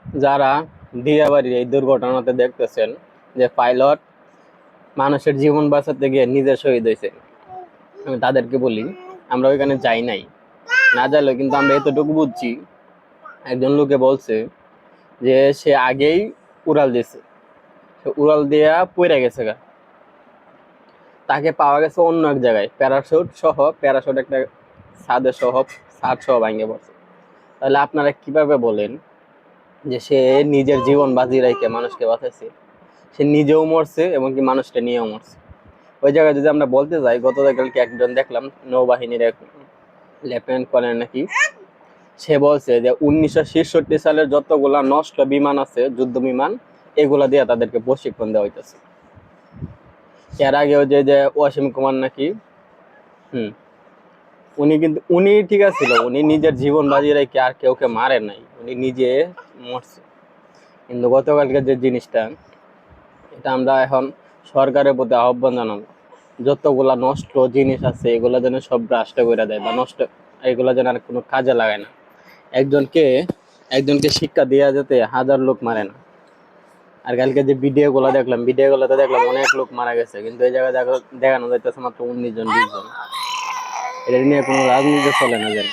যারা দিয়াবাড়ির এই দুর্ঘটনাতে দেখতেছেন যে পাইলট মানুষের জীবন বাঁচাতে গিয়ে নিজে শহীদ হয়েছে, আমি তাদেরকে বলি আমরা ওইখানে যাই নাই, না যাইলেও কিন্তু আমরা এতটুকু বুঝছি একজন লোকে বলছে যে সে আগেই উড়াল দিয়েছে, সে উড়াল দিয়া পড়ে গেছে গা, তাকে পাওয়া গেছে অন্য এক জায়গায় প্যারাশুট একটা ছাদের ছাদ সহ ভাঙে পড়ছে। তাহলে আপনারা কিভাবে বলেন যে সে নিজের জীবন বাজি রেখে মানুষকে বাঁচাইছে, সে নিজেও মরছে এবং কি মানুষটা নিয়েও মরছে। ওই জায়গায় যদি আমরা বলতে যাই, গতকালকে একজন দেখলাম নৌবাহিনীর এক লেফটেন্যান্ট কর্নেল নাকি, সে বলছে যে 1966 সালের যতগুলা নষ্ট বিমান আছে, যুদ্ধ বিমান, এগুলা দিয়ে তাদেরকে প্রশিক্ষণ দেওয়া হইতেছে। এর আগেও যে ওয়াসিম কুমার নাকি, উনি ঠিক আছে, উনি নিজের জীবন বাজি রেখে আর কেউকে মারে নাই, উনি নিজে মরছে। কিন্তু গতকালকে যে জিনিসটা, এটা আমরা এখন সরকারের প্রতি আহ্বান জানাবো, যতগুলা নষ্ট জিনিস আছে এগুলা যেন সব রাষ্ট্র করে দেয়, বা নষ্ট এগুলা যেন আর কোনো কাজে লাগায় না। একজনকে শিক্ষা দেওয়া যেতে হাজার লোক মারে না। আর কালকে যে ভিডিওগুলোতে দেখলাম অনেক লোক মারা গেছে, কিন্তু এই জায়গায় দেখানো যাইতেছে মাত্র 19 জন 20 জন। এটা নিয়ে কোনো রাজনীতি চলে না যেন।